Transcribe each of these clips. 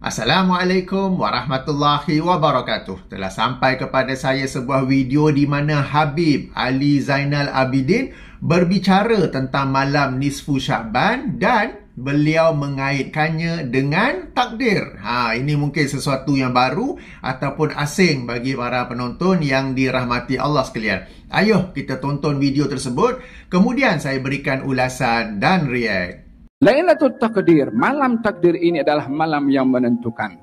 Assalamualaikum warahmatullahi wabarakatuh. Telah sampai kepada saya sebuah video di mana Habib Ali Zainal Abidin berbicara tentang malam nisfu Sya'ban dan beliau mengaitkannya dengan takdir. Ini mungkin sesuatu yang baru ataupun asing bagi para penonton yang dirahmati Allah sekalian. Ayuh kita tonton video tersebut, kemudian saya berikan ulasan dan react. Lailatul Taqdir, malam takdir ini adalah malam yang menentukan.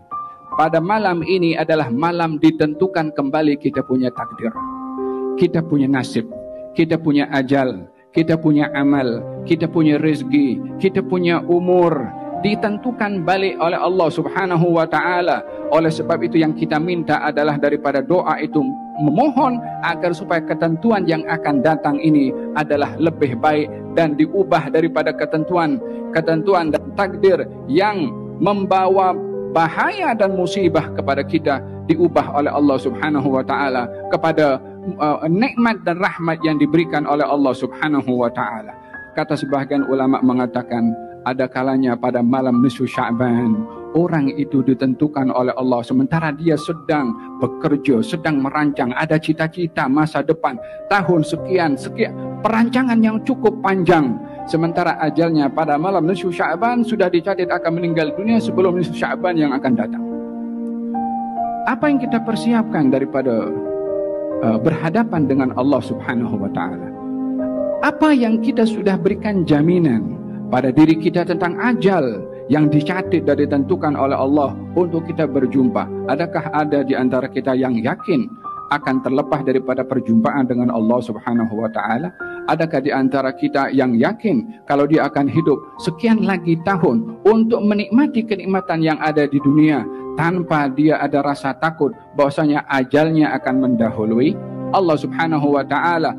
Pada malam ini adalah malam ditentukan kembali kita punya takdir. Kita punya nasib, kita punya ajal, kita punya amal, kita punya rezeki, kita punya umur. Ditentukan balik oleh Allah Subhanahu wa ta'ala. Oleh sebab itu yang kita minta adalah daripada doa itu memohon agar supaya ketentuan yang akan datang ini adalah lebih baik dan diubah daripada ketentuan dan takdir yang membawa bahaya dan musibah kepada kita, diubah oleh Allah Subhanahu wa ta'ala kepada nikmat dan rahmat yang diberikan oleh Allah Subhanahu wa ta'ala. Kata sebahagian ulama mengatakan, ada kalanya pada malam nisfu Sya'ban orang itu ditentukan oleh Allah sementara dia sedang bekerja, sedang merancang, ada cita-cita masa depan, tahun sekian, perancangan yang cukup panjang. Sementara ajalnya pada malam nisfu Sya'ban sudah dicatat akan meninggal dunia sebelum nisfu Sya'ban yang akan datang. Apa yang kita persiapkan daripada berhadapan dengan Allah Subhanahu wa ta'ala? Apa yang kita sudah berikan jaminan pada diri kita tentang ajal yang dicatat dan ditentukan oleh Allah untuk kita berjumpa? Adakah ada di antara kita yang yakin akan terlepas daripada perjumpaan dengan Allah Subhanahu wa ta'ala? Adakah di antara kita yang yakin kalau dia akan hidup sekian lagi tahun untuk menikmati kenikmatan yang ada di dunia tanpa dia ada rasa takut bahwasanya ajalnya akan mendahului? Allah Subhanahu wa ta'ala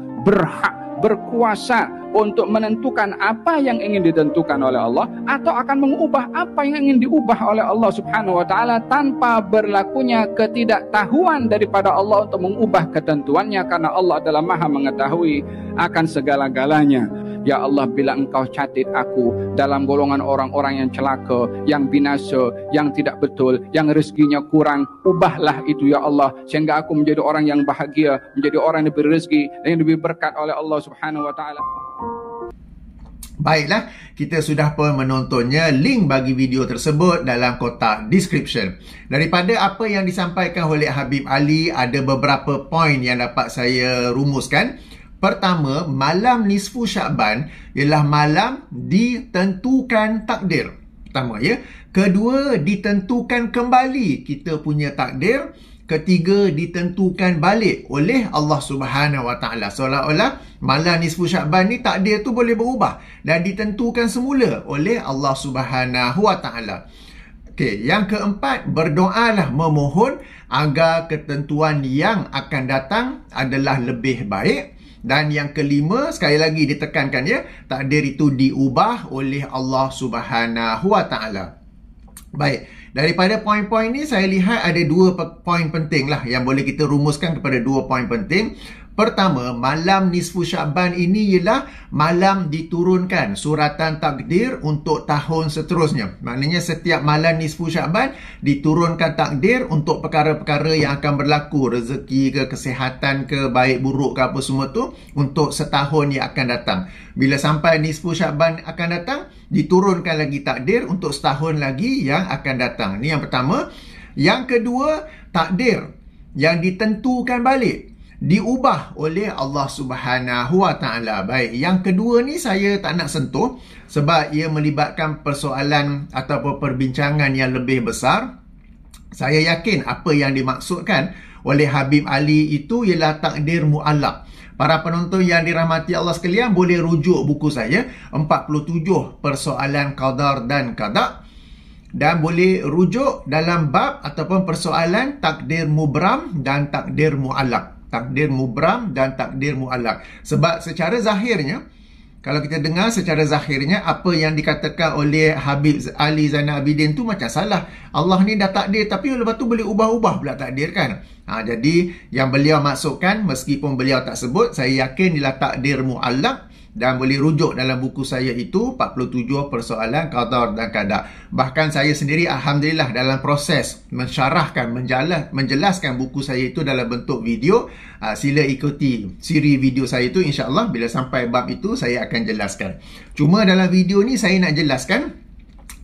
berkuasa untuk menentukan apa yang ingin ditentukan oleh Allah atau akan mengubah apa yang ingin diubah oleh Allah Subhanahu wa ta'ala tanpa berlakunya ketidaktahuan daripada Allah untuk mengubah ketentuannya, karena Allah adalah Maha mengetahui akan segala-galanya. Ya Allah, bila Engkau catat aku dalam golongan orang-orang yang celaka, yang binasa, yang tidak betul, yang rezekinya kurang, ubahlah itu ya Allah, sehingga aku menjadi orang yang bahagia, menjadi orang yang berrezeki dan yang lebih berkat oleh Allah Subhanahu wa ta'ala. Baiklah, kita sudah pun menontonnya. Link bagi video tersebut dalam kotak description. Daripada apa yang disampaikan oleh Habib Ali, ada beberapa poin yang dapat saya rumuskan. Pertama, malam nisfu Sya'ban ialah malam ditentukan takdir. Pertama ya. Kedua, ditentukan kembali kita punya takdir. Ketiga, ditentukan balik oleh Allah Subhanahu wa ta'ala. Seolah-olah malam nisfu Sya'ban ni takdir tu boleh berubah dan ditentukan semula oleh Allah Subhanahu wa ta'ala. Okey, yang keempat, berdoalah memohon agar ketentuan yang akan datang adalah lebih baik. Dan yang kelima, sekali lagi ditekankan ya, takdir itu diubah oleh Allah Subhanahu wa ta'ala. Baik, daripada poin-poin ni saya lihat ada dua poin penting lah yang boleh kita rumuskan kepada dua poin penting. Pertama, malam nisfu Sya'ban ini ialah malam diturunkan suratan takdir untuk tahun seterusnya. Maknanya setiap malam nisfu Sya'ban diturunkan takdir untuk perkara-perkara yang akan berlaku, rezeki ke, kesihatan ke, baik buruk ke apa semua tu, untuk setahun yang akan datang. Bila sampai nisfu Sya'ban akan datang, diturunkan lagi takdir untuk setahun lagi yang akan datang. Ini yang pertama. Yang kedua, takdir yang ditentukan balik diubah oleh Allah Subhanahu wa ta'ala. Baik, yang kedua ni saya tak nak sentuh sebab ia melibatkan persoalan ataupun perbincangan yang lebih besar. Saya yakin apa yang dimaksudkan oleh Habib Ali itu ialah takdir mu'allaq. Para penonton yang dirahmati Allah sekalian boleh rujuk buku saya 47 persoalan qadar dan qada, dan boleh rujuk dalam bab ataupun persoalan takdir mubram dan takdir mu'allaq. Takdir mubram dan takdir mu'allaq. Sebab secara zahirnya, kalau kita dengar secara zahirnya, apa yang dikatakan oleh Habib Ali Zainal Abidin tu macam salah. Allah ni dah takdir tapi lepas tu boleh ubah-ubah pula takdir kan. Jadi yang beliau maksudkan, meskipun beliau tak sebut, saya yakin ialah takdir mu'allaq. dan boleh rujuk dalam buku saya itu 47 persoalan qadar dan qadar. Bahkan saya sendiri alhamdulillah dalam proses mensyarahkan, menjelaskan buku saya itu dalam bentuk video. Sila ikuti siri video saya itu, insya-Allah bila sampai bab itu saya akan jelaskan. Cuma dalam video ni saya nak jelaskan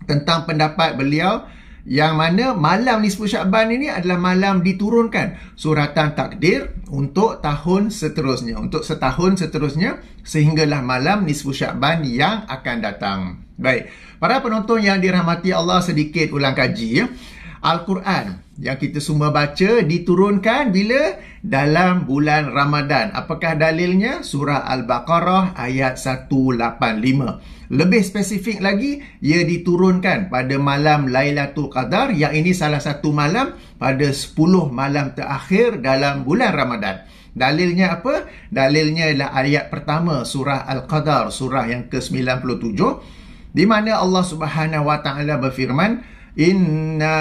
tentang pendapat beliau yang mana malam nisfu Sya'ban ini adalah malam diturunkan suratan takdir untuk tahun seterusnya, untuk setahun seterusnya, sehinggalah malam nisfu Sya'ban yang akan datang. Baik, para penonton yang dirahmati Allah, sedikit ulang kaji ya. Al-Quran yang kita semua baca diturunkan bila? Dalam bulan Ramadan. Apakah dalilnya? Surah Al-Baqarah ayat 185. Lebih spesifik lagi, ia diturunkan pada malam Lailatul Qadar, yang ini salah satu malam pada 10 malam terakhir dalam bulan Ramadan. Dalilnya apa? Dalilnya ialah ayat pertama surah Al-Qadar, surah yang ke-97, di mana Allah Subhanahu wa taala berfirman, Inna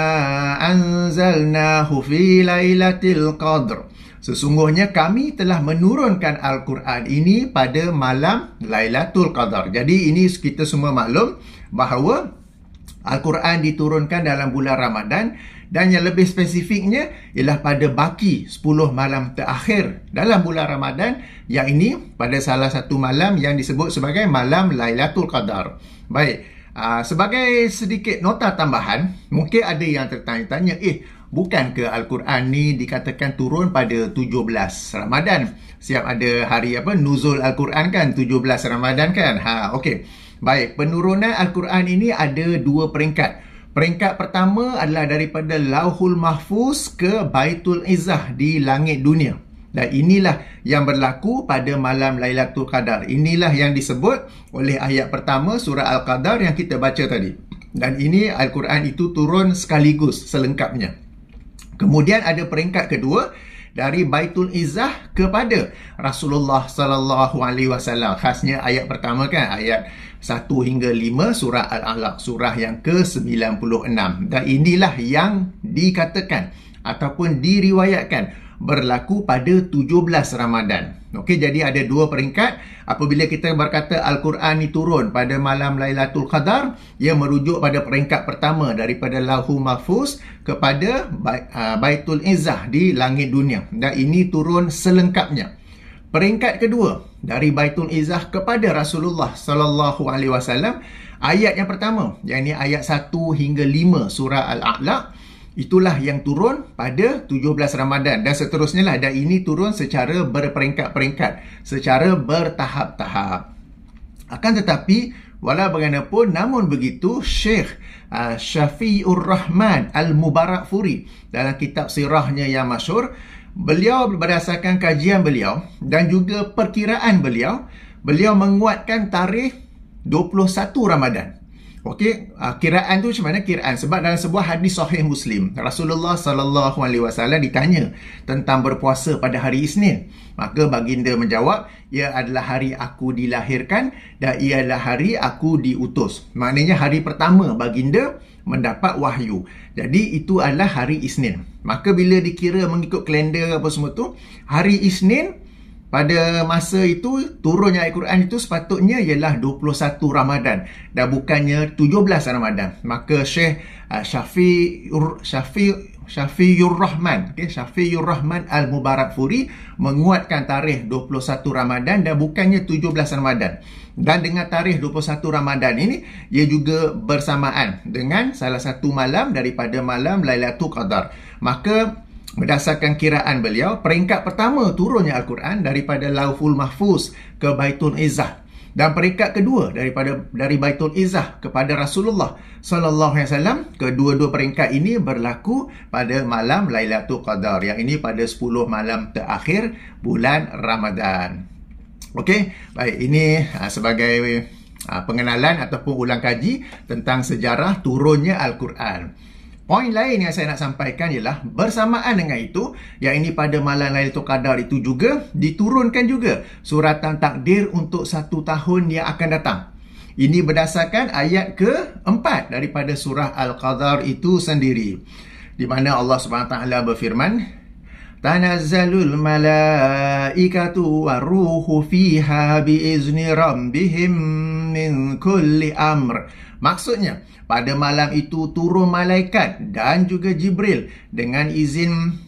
anzalnahu fi lailatul qadr. Sesungguhnya kami telah menurunkan Al-Quran ini pada malam Lailatul Qadar. Jadi ini kita semua maklum bahawa Al-Quran diturunkan dalam bulan Ramadan, dan yang lebih spesifiknya ialah pada baki 10 malam terakhir dalam bulan Ramadan, yang ini pada salah satu malam yang disebut sebagai malam Lailatul Qadar. Baik. Sebagai sedikit nota tambahan, mungkin ada yang tertanya-tanya, bukan ke Al-Quran ni dikatakan turun pada 17 Ramadan? Siap ada hari apa? Nuzul Al-Quran kan, 17 Ramadan kan? Okey. Baik, penurunan Al-Quran ini ada dua peringkat. Peringkat pertama adalah daripada Lauhul Mahfuz ke Baitul Izzah di langit dunia. Dan inilah yang berlaku pada malam Lailatul Qadar. Inilah yang disebut oleh ayat pertama surah Al-Qadar yang kita baca tadi. Dan ini Al-Quran itu turun sekaligus, selengkapnya. Kemudian ada peringkat kedua, dari Baitul Izzah kepada Rasulullah sallallahu alaihi wasallam. Khasnya ayat pertama kan, ayat 1 hingga 5 surah Al-Alaq, surah yang ke-96. Dan inilah yang dikatakan ataupun diriwayatkan berlaku pada 17 Ramadan. Okey, jadi ada dua peringkat. Apabila kita berkata Al-Quran ni turun pada malam Lailatul Qadar, ia merujuk pada peringkat pertama daripada Lauhul Mahfuz kepada Baitul Izzah di langit dunia. Dan ini turun selengkapnya. Peringkat kedua, dari Baitul Izzah kepada Rasulullah sallallahu alaihi wasallam, ayat yang pertama, yang ini ayat 1 hingga 5 surah Al-A'la, itulah yang turun pada 17 Ramadan, dan seterusnya lah. Dan ini turun secara berperingkat-peringkat, secara bertahap-tahap. Akan tetapi, walau bagaimanapun, namun begitu, Syekh Syafi'ur Rahman Al-Mubarakfuri dalam kitab sirahnya yang masyhur, beliau berdasarkan kajian beliau dan juga perkiraan beliau menguatkan tarikh 21 Ramadan. Okey, kiraan tu macam mana kiraan? Sebab dalam sebuah hadis sahih Muslim, Rasulullah sallallahu alaihi wasallam ditanya tentang berpuasa pada hari Isnin. Maka baginda menjawab, ia adalah hari aku dilahirkan dan ia adalah hari aku diutus. Maknanya hari pertama baginda mendapat wahyu. Jadi itu adalah hari Isnin. Maka bila dikira mengikut kalender apa semua tu, hari Isnin pada masa itu turunnya Al-Quran itu sepatutnya ialah 21 Ramadan dan bukannya 17 Ramadan. Maka Syekh Syafi'ur Rahman, Syafi'ur Rahman Al-Mubarakfuri menguatkan tarikh 21 Ramadan dan bukannya 17 Ramadan. Dan dengan tarikh 21 Ramadan ini, ia juga bersamaan dengan salah satu malam daripada malam Lailatul Qadar. Maka berdasarkan kiraan beliau, peringkat pertama turunnya Al-Quran daripada Lauhul Mahfuz ke Baitul Izzah, dan peringkat kedua dari Baitul Izzah kepada Rasulullah sallallahu alaihi wasallam. Kedua-dua peringkat ini berlaku pada malam Lailatul Qadar, yang ini pada 10 malam terakhir bulan Ramadan. Okey, baik, ini sebagai pengenalan ataupun ulang kaji tentang sejarah turunnya Al-Quran. Poin lain yang saya nak sampaikan ialah bersamaan dengan itu, yang ini pada malam Lailatul Qadar itu juga diturunkan juga suratan takdir untuk 1 tahun yang akan datang. Ini berdasarkan ayat ke-4 daripada surah Al-Qadar itu sendiri, di mana Allah SWT berfirman, tanazzalul malaikatu waruhu fiha biizni rabbihim min kulli amr. Maksudnya, pada malam itu turun malaikat dan juga Jibril dengan izin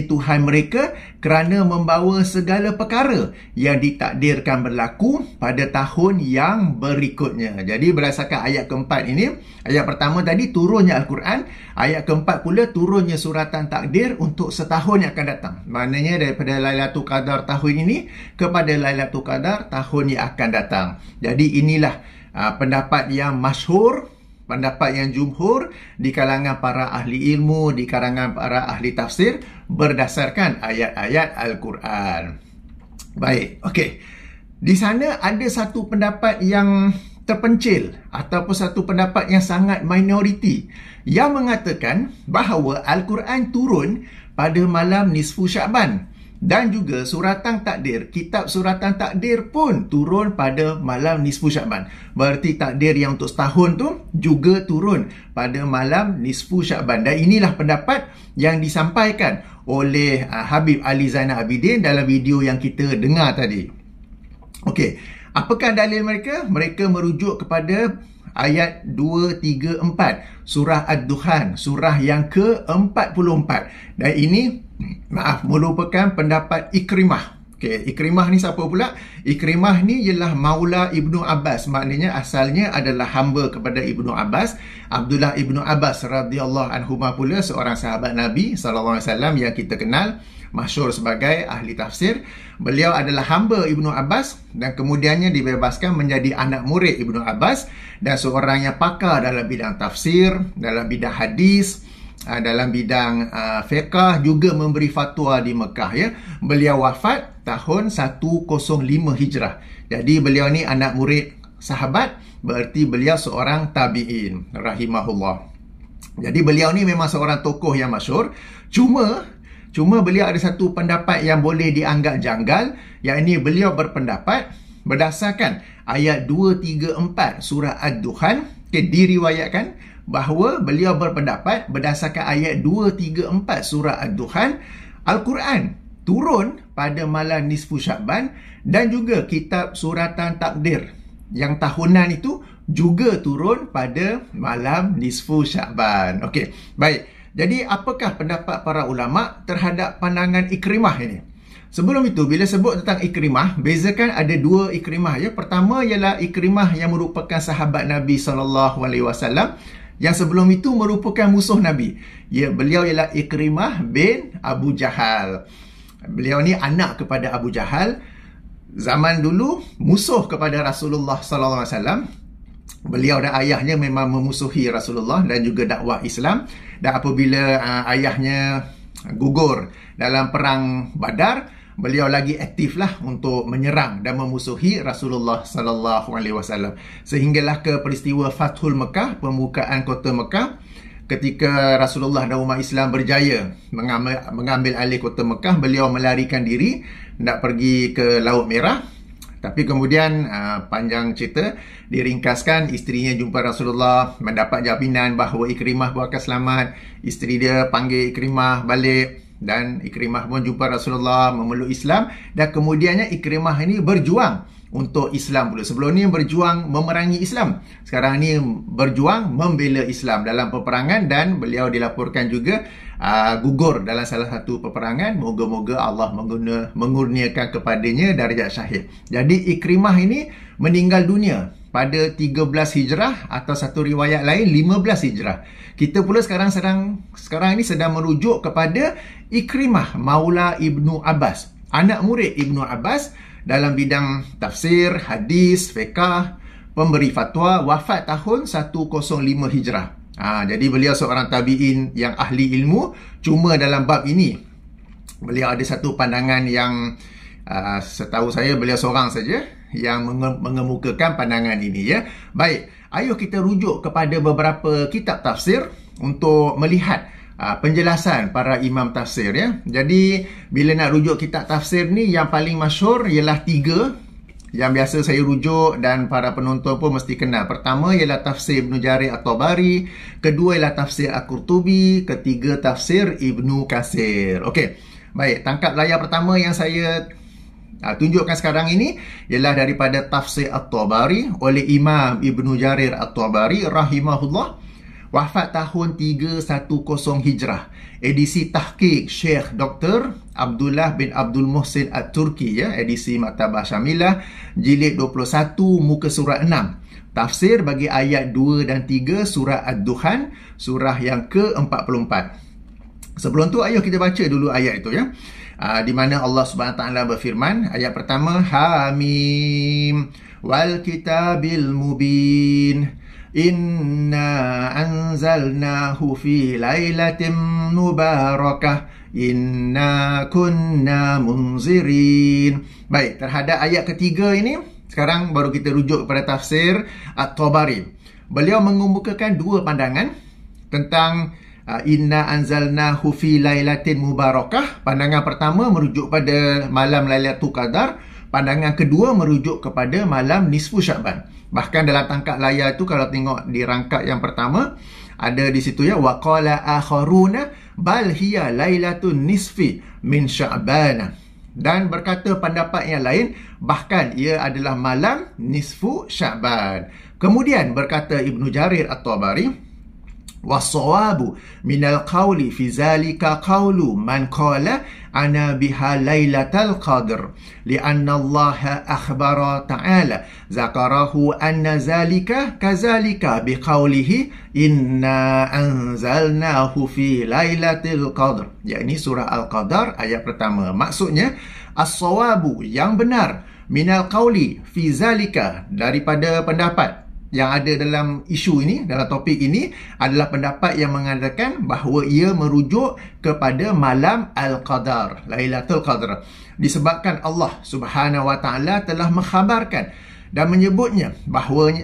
Tuhan mereka kerana membawa segala perkara yang ditakdirkan berlaku pada tahun yang berikutnya. Jadi berdasarkan ayat keempat ini, ayat pertama tadi turunnya Al-Quran, ayat keempat pula turunnya suratan takdir untuk setahun yang akan datang. Maknanya daripada Lailatul Qadar tahun ini kepada Lailatul Qadar tahun yang akan datang. Jadi inilah pendapat yang masyhur, pendapat yang jumhur di kalangan para ahli ilmu, di kalangan para ahli tafsir berdasarkan ayat-ayat Al-Quran. Baik, okey. Di sana ada satu pendapat yang terpencil ataupun satu pendapat yang sangat minoriti yang mengatakan bahawa Al-Quran turun pada malam nisfu Sya'ban. Dan juga suratan takdir, kitab suratan takdir pun turun pada malam nisfu Sya'ban. Berarti takdir yang untuk setahun tu juga turun pada malam nisfu Sya'ban. Dan inilah pendapat yang disampaikan oleh Habib Ali Zainal Abidin dalam video yang kita dengar tadi. Okey, apakah dalil mereka? Mereka merujuk kepada ayat 2, 3, 4 surah Ad-Dukhan, surah yang ke-44. Dan ini merupakan pendapat Ikrimah. Okay, Ikrimah ni siapa pula? Ikrimah ni ialah Maula Ibnu Abbas. Maknanya asalnya adalah hamba kepada Ibnu Abbas. Abdullah Ibnu Abbas radhiyallahu anhuma pula seorang sahabat Nabi SAW yang kita kenal, masyhur sebagai ahli tafsir. Beliau adalah hamba Ibnu Abbas dan kemudiannya dibebaskan menjadi anak murid Ibnu Abbas dan seorang yang pakar dalam bidang tafsir, dalam bidang hadis, dalam bidang fiqh, juga memberi fatwa di Mekah, ya. Beliau wafat tahun 105 Hijrah. Jadi beliau ni anak murid sahabat, berarti beliau seorang tabi'in rahimahullah. Jadi beliau ni memang seorang tokoh yang masyhur. Cuma beliau ada satu pendapat yang boleh dianggap janggal, yakni beliau berpendapat berdasarkan ayat 2, 3, 4 surah Ad-Dukhan, diriwayatkan bahawa beliau berpendapat berdasarkan ayat 2, 3, 4 surah Ad-Dukhan, Al-Quran turun pada malam nisfu Sya'ban dan juga kitab suratan takdir yang tahunan itu juga turun pada malam nisfu Sya'ban. Okey, baik. Jadi apakah pendapat para ulama terhadap pandangan Ikrimah ini? Sebelum itu, bila sebut tentang Ikrimah, bezakan ada dua Ikrimah, ya. Pertama ialah Ikrimah yang merupakan sahabat Nabi SAW, yang sebelum itu merupakan musuh Nabi. Ya, beliau ialah Ikrimah bin Abu Jahal. Beliau ni anak kepada Abu Jahal. Zaman dulu musuh kepada Rasulullah SAW. Beliau dan ayahnya memang memusuhi Rasulullah dan juga dakwah Islam. Dan apabila ayahnya gugur dalam perang Badar, beliau lagi aktiflah untuk menyerang dan memusuhi Rasulullah SAW. Sehinggalah ke peristiwa Fathul Mekah, pembukaan kota Mekah, ketika Rasulullah dan umat Islam berjaya mengambil alih kota Mekah, beliau melarikan diri nak pergi ke Laut Merah. Tapi kemudian panjang cerita diringkaskan, isterinya jumpa Rasulullah, mendapat jaminan bahawa Ikrimah pun akan selamat. Isteri dia panggil Ikrimah balik dan Ikrimah pun jumpa Rasulullah, memeluk Islam, dan kemudiannya Ikrimah ini berjuang untuk Islam pula. Sebelum ni berjuang memerangi Islam, sekarang ni berjuang membela Islam dalam peperangan, dan beliau dilaporkan juga gugur dalam salah satu peperangan. Moga-moga Allah mengurniakan kepadanya darjat syahid. Jadi Ikrimah ini meninggal dunia pada 13 Hijrah atau satu riwayat lain 15 Hijrah. Kita pula sekarang ini sedang merujuk kepada Ikrimah Maula Ibnu Abbas, anak murid Ibnu Abbas dalam bidang tafsir, hadis, fiqh, pemberi fatwa, wafat tahun 105 Hijrah. Jadi beliau seorang tabi'in yang ahli ilmu. Cuma dalam bab ini beliau ada satu pandangan yang setahu saya beliau seorang saja yang mengemukakan pandangan ini, ya. Baik, ayo kita rujuk kepada beberapa kitab tafsir untuk melihat penjelasan para imam tafsir, ya. Jadi bila nak rujuk kitab tafsir ni, yang paling masyhur ialah 3 yang biasa saya rujuk dan para penonton pun mesti kenal. Pertama ialah tafsir Ibnu Jarir At-Tabari, kedua ialah tafsir Al-Qurtubi, ketiga tafsir Ibnu Katsir. Okey. Baik, tangkap layar pertama yang saya tunjukkan sekarang ini ialah daripada tafsir At-Tabari oleh Imam Ibnu Jarir At-Tabari rahimahullah, wafat tahun 310 Hijrah. Edisi tahqiq Syekh Dr. Abdullah bin Abdul Muhsin At-Turki, ya, edisi Maktabah Syamilah, jilid 21, muka surat 6. Tafsir bagi ayat 2 dan 3 surah Ad-Dukhan, surah yang ke-44. Sebelum tu, ayo kita baca dulu ayat itu, ya. Di mana Allah Subhanahu Wa Taala berfirman, ayat pertama, Hamim wal kitabil mubin, Inna anzalnahu fi lailatin mubarakah, Inna kunna munzirin. Baik, terhadap ayat ketiga ini, sekarang baru kita rujuk kepada tafsir At-Tabari. Beliau mengemukakan dua pandangan tentang Inna anzalnahu fi lailatin mubarakah. Pandangan pertama merujuk pada malam Lailatul Qadar. Pandangan kedua merujuk kepada malam nisfu Syaban. Bahkan dalam tangkap layar itu, kalau tengok di rangkap yang pertama, ada di situ, ya, wa qala akharuna bal hiya lailatun nisfi min Sya'ban. Dan berkata pendapat yang lain, bahkan ia adalah malam nisfu Sya'ban. Kemudian berkata Ibnu Jarir At-Tabari, was-sawabu minal qawli fi zalika qawlu man qala ana biha lailatul qadr, lianna Allah akhbara ta'ala zakarahu anna zalika kazalika biqawlihi inna anzalnahu fi lailatul qadr, yakni surah Al-Qadar ayat pertama. Maksudnya, as-sawabu, yang benar, minal qawli fi zalika, daripada pendapat yang ada dalam isu ini, dalam topik ini, adalah pendapat yang mengatakan bahawa ia merujuk kepada malam Al-Qadar, Lailatul Qadar. Disebabkan Allah Subhanahu Wa Taala telah mengkhabarkan dan menyebutnya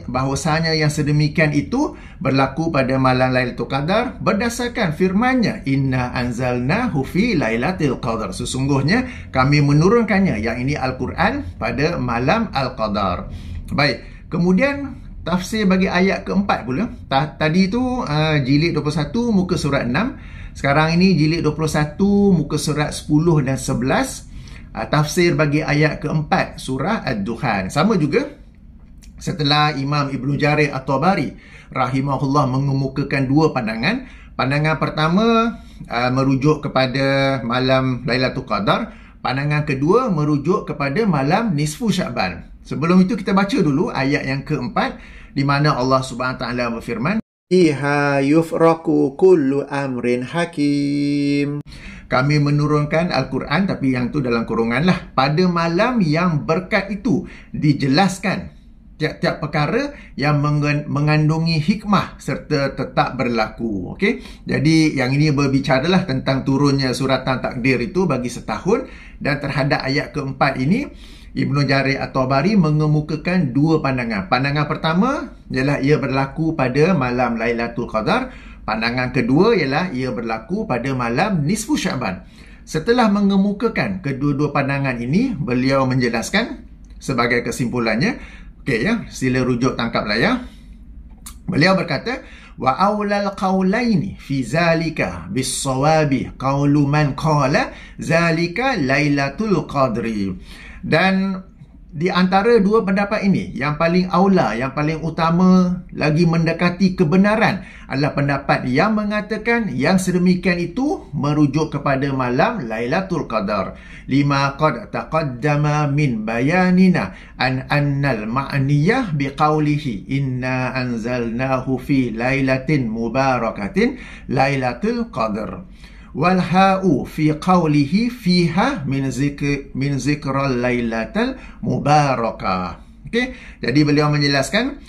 bahawasanya yang sedemikian itu berlaku pada malam Lailatul Qadar berdasarkan firman-Nya, Inna anzalnahu fi Lailatul Qadar. Sesungguhnya kami menurunkannya, yang ini Al-Quran, pada malam Al-Qadar. Baik, kemudian tafsir bagi ayat keempat pula. Tadi tu jilid 21 muka surat 6. Sekarang ini jilid 21 muka surat 10 dan 11. Tafsir bagi ayat keempat surah Ad-Dukhan. Sama juga, setelah Imam Ibnu Jarir At-Tabari rahimahullah mengemukakan dua pandangan. Pandangan pertama merujuk kepada malam Lailatul Qadar. Pandangan kedua merujuk kepada malam nisfu Sya'ban. Sebelum itu kita baca dulu ayat yang keempat, di mana Allah Subhanahu Wa Taala berfirman, Iha yufraku kullu amrin hakim. Kami menurunkan Al-Quran, tapi yang tu dalam kurungan lah. Pada malam yang berkat itu dijelaskan tiap-tiap perkara yang mengandungi hikmah serta tetap berlaku. Okey. Jadi yang ini berbicaralah tentang turunnya suratan takdir itu bagi setahun, dan terhadap ayat keempat ini Ibnu Jarir At-Tabari mengemukakan dua pandangan. Pandangan pertama ialah ia berlaku pada malam Lailatul Qadar. Pandangan kedua ialah ia berlaku pada malam nisfu Sya'ban. Setelah mengemukakan kedua-dua pandangan ini, beliau menjelaskan sebagai kesimpulannya. Okey, ya, sila rujuk tangkap layar. Beliau berkata, wa aulal qawlaini fi zalika bis-sawabi qawlu man qala zalika Lailatul Qadri. Dan di antara dua pendapat ini, yang paling aula, yang paling utama lagi mendekati kebenaran adalah pendapat yang mengatakan yang sedemikian itu merujuk kepada malam Lailatul Qadar. Lima qad taqaddama min bayanina an annal ma'niyah biqaulihi inna anzalnahu fi lailatin mubarakatin Lailatul Qadar. Walha'u fi qawlihi fiha min zikral lailatal mubarakah. Okey, jadi beliau menjelaskan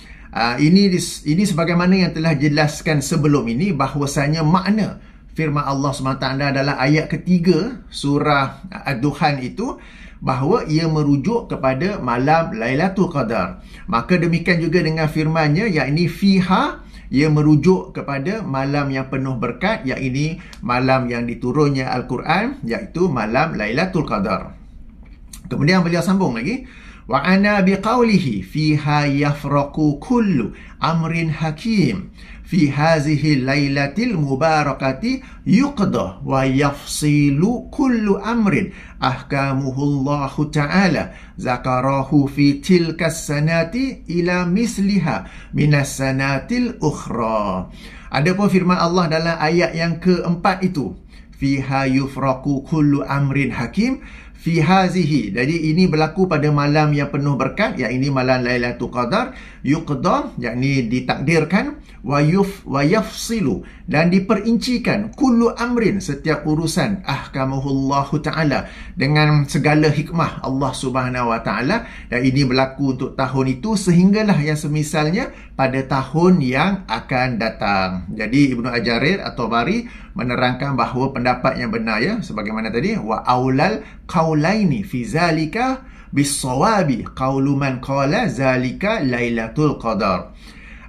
ini sebagaimana yang telah jelaskan sebelum ini, bahwasanya makna firman Allah SWT dalam ayat ketiga surah Ad-Dukhan itu, bahawa ia merujuk kepada malam Lailatul Qadar. Maka demikian juga dengan firman-Nya, yakni fiha, ia merujuk kepada malam yang penuh berkat, iaitu malam yang diturunnya Al-Quran, iaitu malam Lailatul Qadar. Kemudian beliau sambung lagi, Wa ana biqaulihi fiha yafraqu kullu amrin hakim fi hazihi lailatil mubarakati yuqda wa yafsilu kullu amrin ahkamuhullahu ta'ala zakarahu fi tilkas sanati ila misliha minas sanatil ukhra. Adapun firman Allah dalam ayat yang keempat itu, fiha yufraqu kullu amrin hakim fi hazihi. Jadi ini berlaku pada malam yang penuh berkat, yakni malam Lailatul Qadar, yuqda, yakni ditakdirkan, wa yafsilu, dan diperincikan, kullu amrin, setiap urusan, ahkamuhullahu ta'ala, dengan segala hikmah Allah Subhanahu wa ta'ala. Dan ini berlaku untuk tahun itu sehinggalah yang semisalnya pada tahun yang akan datang. Jadi Ibnu Ajarir atau Bari menerangkan bahawa pendapat yang benar, ya, sebagaimana tadi, wa aulal qaulaini fi zalika bis-sawabi qaulu man qala zalika Lailatul Qadar.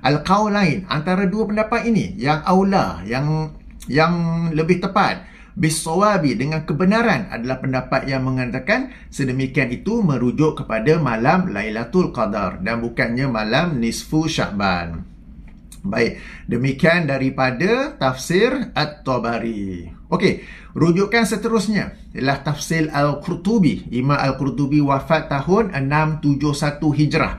Al-qaulain, antara dua pendapat ini, yang aula, yang lebih tepat, bis-sawabi, dengan kebenaran, adalah pendapat yang mengatakan sedemikian itu merujuk kepada malam Lailatul Qadar dan bukannya malam nisfu Sya'ban. Baik, demikian daripada tafsir At-Tabari. Okey, rujukan seterusnya ialah tafsir Al-Qurtubi. Imam Al-Qurtubi wafat tahun 671 Hijrah.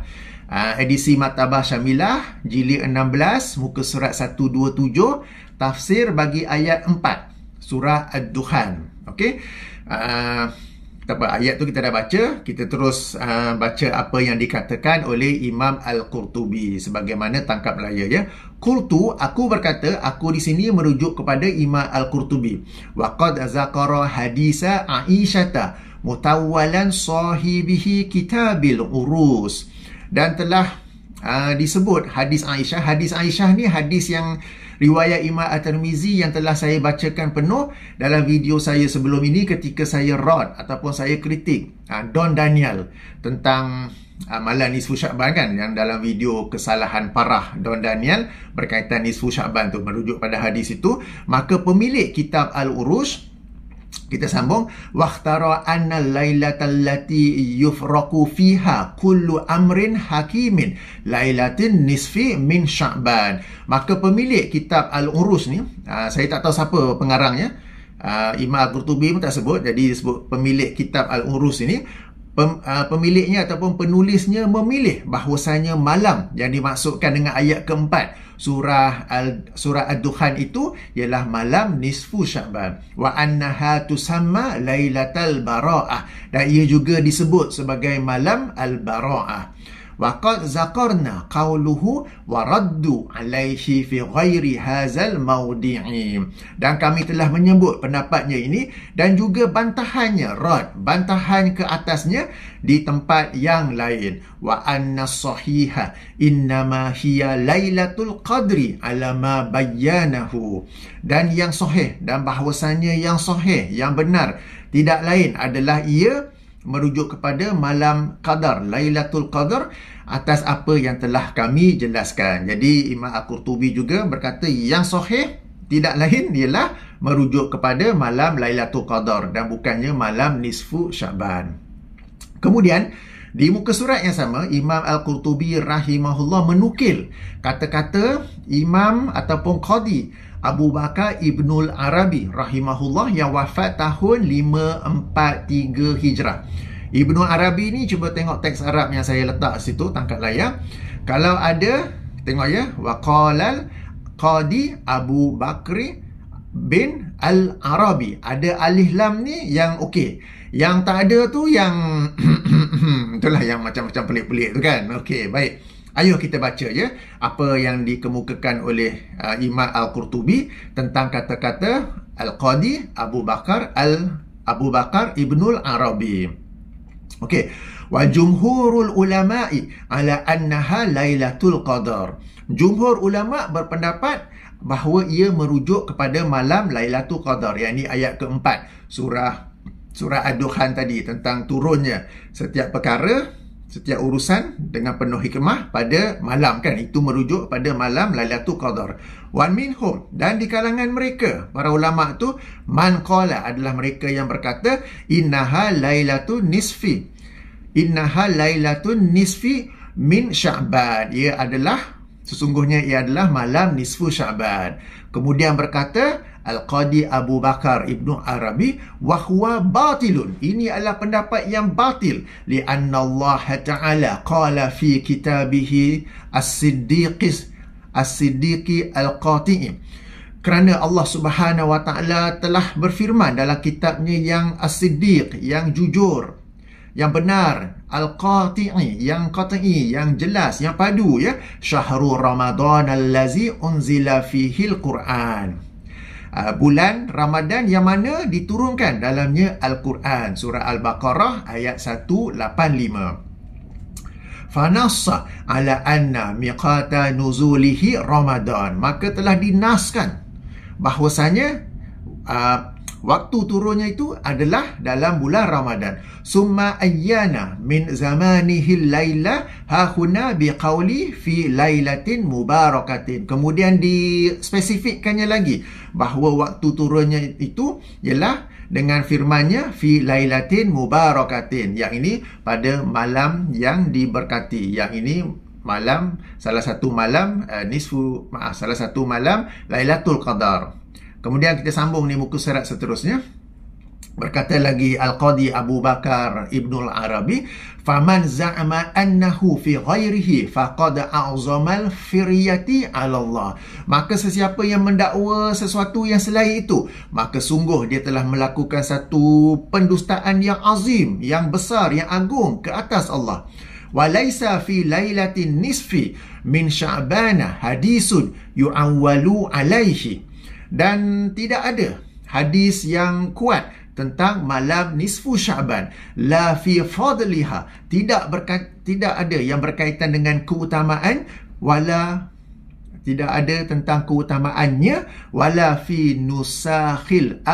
Edisi Maktabah Syamilah, jilid 16, muka surat 127, tafsir bagi ayat 4, surah Ad-Dukhan. Okey, ayat tu kita dah baca, kita terus baca apa yang dikatakan oleh Imam Al-Qurtubi sebagaimana tangkap layar, ya. Qultu, aku berkata, aku di sini merujuk kepada Imam Al-Qurtubi. Wa qad zakara hadisa Aisyata mutawwalan sahibihi kitabil urus. Dan telah disebut hadis Aisyah. Hadis Aisyah ni hadis yang riwayat Imam At-Tirmizi yang telah saya bacakan penuh dalam video saya sebelum ini ketika saya rad ataupun saya kritik Don Daniel tentang malam nisfu Sya'ban, kan, yang dalam video kesalahan parah Don Daniel berkaitan nisfu Sya'ban tu, merujuk pada hadis itu. Maka pemilik kitab Al-Urush, kita sambung, waqtara anna lailatal lati yufraqu fiha kullu amrin hakimin lailatin nisfi min Sya'ban. Maka pemilik kitab Al-Urus ni, saya tak tahu siapa pengarangnya, Imam Al-Qurtubi pun tak sebut, jadi disebut pemilik kitab Al-Urus ini. Pemiliknya ataupun penulisnya memilih bahawasanya malam yang dimaksudkan dengan ayat keempat surah Ad-Dukhan itu ialah malam nisfu Sya'ban. Wa annaha tusamma Lailatul Bara'ah, dan ia juga disebut sebagai malam Al-Bara'ah. Wa qad zakarna qawluhu wa raddu alaihi fi ghairi hazal mawdi'i, dan kami telah menyebut pendapatnya ini dan juga bantahannya, bantahan ke atasnya di tempat yang lain. Wa anna sahiha innama hiya Lailatul Qadri ala ma bayyanahu, dan yang sahih, dan bahawasanya yang sahih, yang benar, tidak lain adalah ia merujuk kepada malam Qadar, Lailatul Qadar, atas apa yang telah kami jelaskan. Jadi Imam Al-Qurtubi juga berkata yang sahih tidak lain ialah merujuk kepada malam Lailatul Qadar dan bukannya malam nisfu Sya'ban. Kemudian di muka surat yang sama, Imam Al-Qurtubi rahimahullah menukil kata-kata Imam ataupun Qadi Abu Bakar Ibnul Arabi rahimahullah yang wafat tahun 543 Hijrah. Ibnu Arabi ni, cuba tengok teks Arab yang saya letak situ, tangkap layar. Kalau ada, tengok ya, waqalal Qadi Abu Bakri bin Al-Arabi. Ada alif lam ni yang okey. Yang tak ada tu yang itulah yang macam-macam pelik-pelik tu, kan. Okey, baik. Ayo kita baca ya apa yang dikemukakan oleh Imam Al-Qurtubi tentang kata-kata Al-Qadi Abu Bakar Ibnul Arabi. Okey, wa jumhurul ulama'i ala annaha Lailatul Qadar. Jumhur ulama berpendapat bahawa ia merujuk kepada malam Lailatul Qadar, yakni ayat keempat surah Ad-Dukhan tadi, tentang turunnya setiap perkara, setiap urusan dengan penuh hikmah pada malam, kan. Itu merujuk pada malam Lailatul Qadar. Wan minhum, dan di kalangan mereka para ulama tu, man qala, adalah mereka yang berkata innaha Lailatul Nisfi, innaha lailatun nisfi min Sya'ban. Sesungguhnya ia adalah malam nisfu Sya'ban. Kemudian berkata Al-Qadi Abu Bakar Ibnu Arabi, wahwa batilun. Ini adalah pendapat yang batil. Lianna Allah Ta'ala qala fi kitabihi as-siddiqi al-qati'i. Kerana Allah Subhanahu Wa Ta'ala telah berfirman dalam kitabnya yang as-siddiq, yang jujur, yang benar, al-qati'i, yang qati'i, yang jelas, yang padu, ya. Syahrul Ramadan allazi unzila fihi al-Quran. Bulan Ramadan yang mana diturunkan dalamnya Al-Quran. Surah Al-Baqarah ayat 185. Fanassa ala anna miqata nuzulihi Ramadan. Maka telah dinaskan bahwasanya waktu turunnya itu adalah dalam bulan Ramadan. Summa ayyana min zamanihi laila hahuna biqauli fi lailatin mubarakatin. Kemudian dispesifikkannya lagi bahawa waktu turunnya itu ialah dengan firmannya fi lailatin mubarakatin. Yang ini pada malam yang diberkati. Yang ini salah satu malam Lailatul Qadar. Kemudian kita sambung ni muka surat seterusnya. Berkata lagi Al-Qadi Abu Bakar Ibnu Arabi, faman za'ama annahu fi ghairihi faqad a'zamal firyati 'ala Allah. Maka sesiapa yang mendakwa sesuatu yang selain itu, maka sungguh dia telah melakukan satu pendustaan yang azim, yang besar, yang agung ke atas Allah. Walaysa fi lailatin nisfi min Sya'ban hadisun yu'awwalu alaihi. Dan tidak ada hadis yang kuat tentang malam nisfu Sya'ban. La fi fadliha. Tidak ada yang berkaitan dengan keutamaan, tidak ada tentang keutamaannya, wala fi nusakhil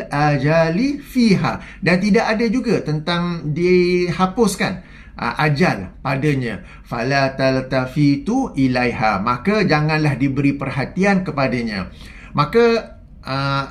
ajali fiha. Dan tidak ada juga tentang dihapuskan ajal padanya. Fala taltafitu ilaiha. Maka janganlah diberi perhatian kepadanya. Maka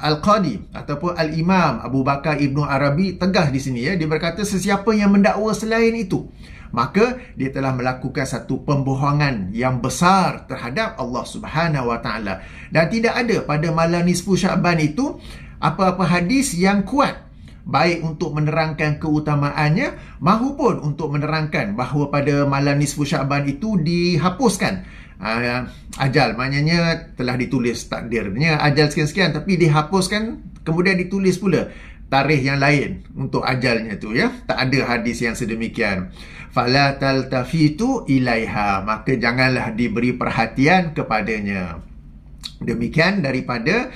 Al-Qadi ataupun Al-Imam Abu Bakar Ibnu Arabi tegas di sini, ya. Dia berkata sesiapa yang mendakwa selain itu, maka dia telah melakukan satu pembohongan yang besar terhadap Allah Subhanahu Wa Ta'ala. Dan tidak ada pada malam nisfu Sya'ban itu apa-apa hadis yang kuat, baik untuk menerangkan keutamaannya mahupun untuk menerangkan bahawa pada malam nisfu Sya'ban itu dihapuskan ajal. Maknanya telah ditulis takdirnya ajal sekian-sekian, tapi dihapuskan, kemudian ditulis pula tarikh yang lain untuk ajalnya tu, ya. Tak ada hadis yang sedemikian. Fala taltafitu ilaiha. Maka janganlah diberi perhatian kepadanya. Demikian daripada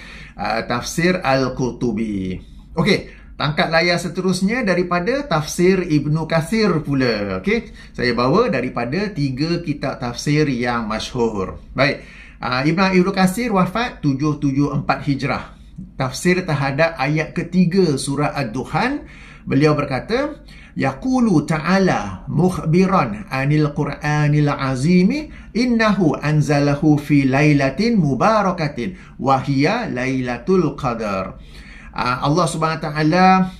tafsir Al-Qurtubi. Okey. Tangkap layar seterusnya daripada tafsir Ibnu Katsir pula. Okey, saya bawa daripada 3 kitab tafsir yang masyhur. Baik, Ibnu Katsir wafat 774 Hijrah. Tafsir terhadap ayat ketiga surah Ad-Dukhan, beliau berkata, yaqulu ta'ala mukhbiran 'anil Qur'anil 'azimi innahu anzalahu fi lailatin mubarakatin wa hiya Lailatul Qadar. Allah Subhanahu Wa Ta'ala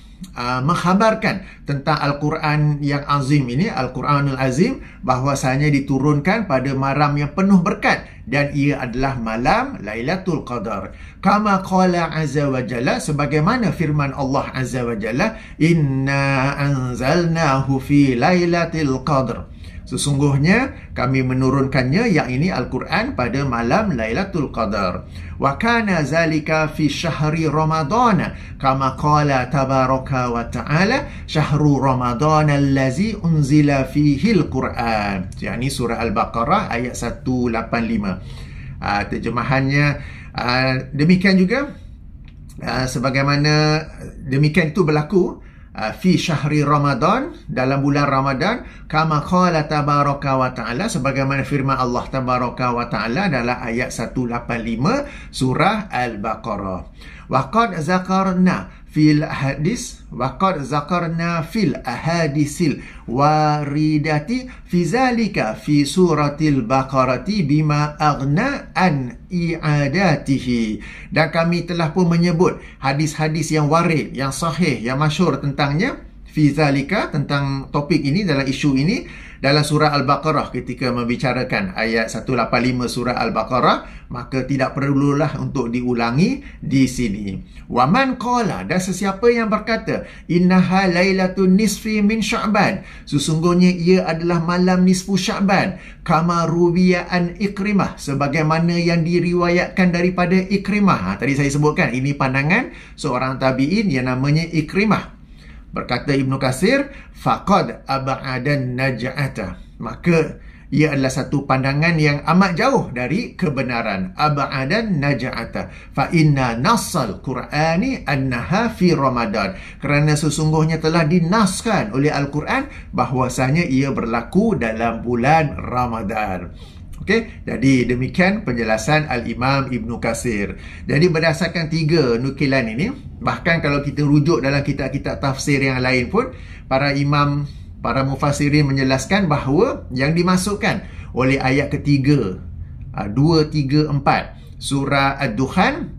mengkhabarkan tentang Al-Quran yang azim ini, Al-Quranul Azim, bahwasanya diturunkan pada malam yang penuh berkat, dan ia adalah malam Lailatul Qadar. Kama qala azza wa jalla, sebagaimana firman Allah azza wa jalla, inna anzalnahu fi Lailatul Qadar. Sesungguhnya kami menurunkannya, yang ini Al-Quran, pada malam Lailatul Qadar. Wa kana zalika fi syahri Ramadan kama qala tabaraka wa ta'ala syahru Ramadan allazi unzila fihi al-Quran. Yakni surah Al-Baqarah ayat 185. Terjemahannya demikian juga, sebagaimana demikian itu berlaku fi syahri Ramadan, dalam bulan Ramadan, kama qala tabaraka wa ta'ala, sebagaimana firman Allah tabaraka wa ta'ala dalam ayat 185 surah Al-Baqarah. Wa qad zakarna fil hadis wa qad zakarna fil ahadisil waridati fi zalika fi suratil baqarati bima aghna an i'adatihi. Dan kami telah pun menyebut hadis-hadis yang warid, yang sahih, yang masyhur tentangnya, fi zalika, tentang topik ini, dalam isu ini, dalam surah Al-Baqarah ketika membicarakan ayat 185 surah Al-Baqarah, maka tidak perlulah untuk diulangi di sini. Wa man qala, dan sesiapa yang berkata, innaha lailatun nisfi min Sya'ban, sesungguhnya ia adalah malam nisfu Sya'ban, kama ruwiya an Ikrimah, sebagaimana yang diriwayatkan daripada Ikrimah. Tadi saya sebutkan ini pandangan seorang tabi'in yang namanya Ikrimah. Berkata Ibnu Katsir, faqad ab'adan naj'ata, maka ia adalah satu pandangan yang amat jauh dari kebenaran. Ab'adan naj'ata fa inna nassal Qur'ani annaha fi Ramadan, kerana sesungguhnya telah dinaskan oleh Al-Quran bahwasanya ia berlaku dalam bulan Ramadan. Okey, jadi demikian penjelasan Al-Imam Ibnu Katsir. Jadi berdasarkan 3 nukilan ini, bahkan kalau kita rujuk dalam kitab-kitab tafsir yang lain pun, para imam, para mufassirin menjelaskan bahawa yang dimasukkan oleh ayat ketiga 2, 3, 4 surah Ad-Dukhan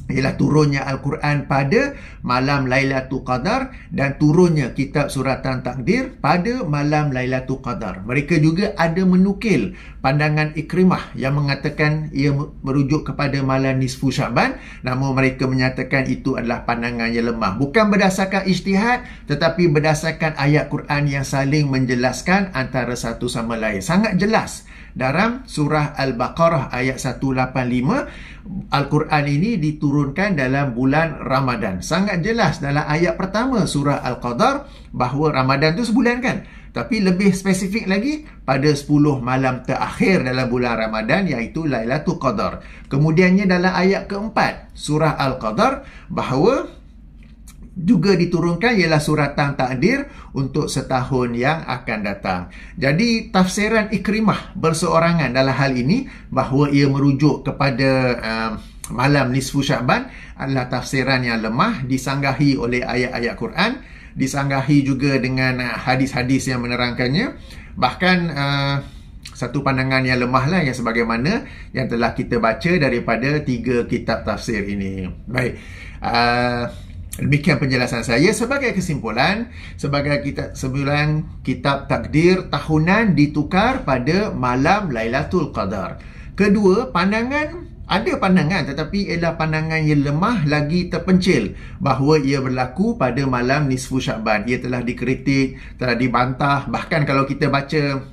ialah turunnya Al-Quran pada malam Lailatul Qadar dan turunnya kitab suratan takdir pada malam Lailatul Qadar. Mereka juga ada menukil pandangan Ikrimah yang mengatakan ia merujuk kepada malam nisfu Sya'ban, namun mereka menyatakan itu adalah pandangan yang lemah. Bukan berdasarkan ijtihad, tetapi berdasarkan ayat Quran yang saling menjelaskan antara satu sama lain. Sangat jelas dalam surah Al-Baqarah ayat 185, Al-Quran ini diturunkan dalam bulan Ramadan. Sangat jelas dalam ayat pertama surah Al-Qadar bahawa Ramadan tu sebulan kan. Tapi lebih spesifik lagi pada 10 malam terakhir dalam bulan Ramadan, iaitu Lailatul Qadar. Kemudiannya dalam ayat keempat surah Al-Qadar bahawa juga diturunkan ialah suratan takdir untuk setahun yang akan datang. Jadi tafsiran Ikrimah berseorangan dalam hal ini bahawa ia merujuk kepada malam nisfu Sya'ban adalah tafsiran yang lemah, disanggahi oleh ayat-ayat Quran, disanggahi juga dengan hadis-hadis yang menerangkannya. Bahkan satu pandangan yang lemah lah yang sebagaimana yang telah kita baca daripada 3 kitab tafsir ini. Baik, demikian penjelasan saya. Sebagai kesimpulan, sebagai kitab takdir tahunan ditukar pada malam Lailatul Qadar. Kedua, ada pandangan tetapi ialah pandangan yang lemah lagi terpencil bahawa ia berlaku pada malam nisfu Sya'ban. Ia telah dikritik, telah dibantah. Bahkan kalau kita baca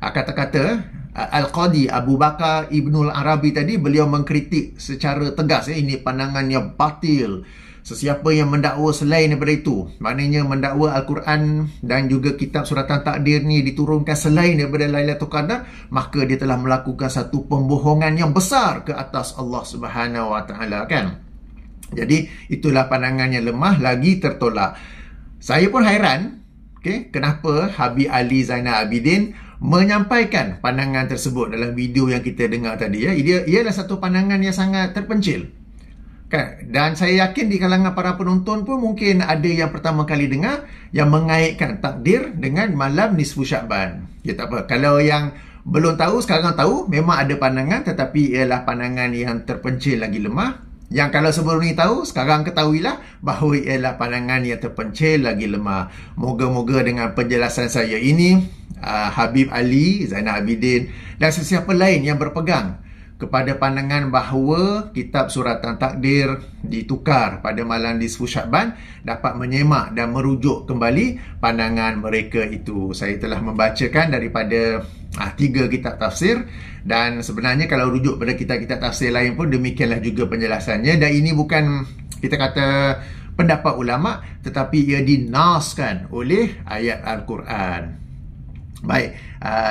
kata-kata Al-Qadi Abu Bakar Ibnul Arabi tadi, beliau mengkritik secara tegas, ini pandangan yang batil. Sesiapa yang mendakwa selain daripada itu, maknanya mendakwa Al-Quran dan juga kitab suratan takdir ni diturunkan selain daripada Lailatul Qadar, maka dia telah melakukan satu pembohongan yang besar ke atas Allah Subhanahu Wa Taala, kan? Jadi itulah pandangan yang lemah lagi tertolak. Saya pun hairan, kenapa Habib Ali Zainal Abidin menyampaikan pandangan tersebut dalam video yang kita dengar tadi. Ia adalah satu pandangan yang sangat terpencil. Kan? Dan saya yakin di kalangan para penonton pun mungkin ada yang pertama kali dengar yang mengaitkan takdir dengan malam nisfu Sya'ban. Ya tak apa. Kalau yang belum tahu, sekarang tahu, memang ada pandangan, tetapi ialah pandangan yang terpencil lagi lemah. Yang kalau sebelum ni tahu, sekarang ketahuilah bahawa ialah pandangan yang terpencil lagi lemah. Moga-moga dengan penjelasan saya ini, Habib Ali Zainal Abidin dan sesiapa lain yang berpegang kepada pandangan bahawa kitab suratan takdir ditukar pada malam nisfu Sya'ban dapat menyemak dan merujuk kembali pandangan mereka itu. Saya telah membacakan daripada 3 kitab tafsir, dan sebenarnya kalau rujuk pada kitab-kitab tafsir lain pun demikianlah juga penjelasannya. Dan ini bukan kita kata pendapat ulama, tetapi ia dinaskan oleh ayat Al-Quran. Baik,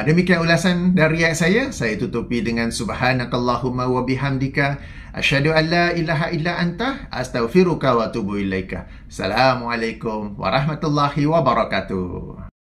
demikian ulasan dari saya. Saya tutupi dengan subhanakallahumma wa bihamdika asyhadu an la ilaha illa anta astaghfiruka wa atubu ilaika. Assalamualaikum warahmatullahi wabarakatuh.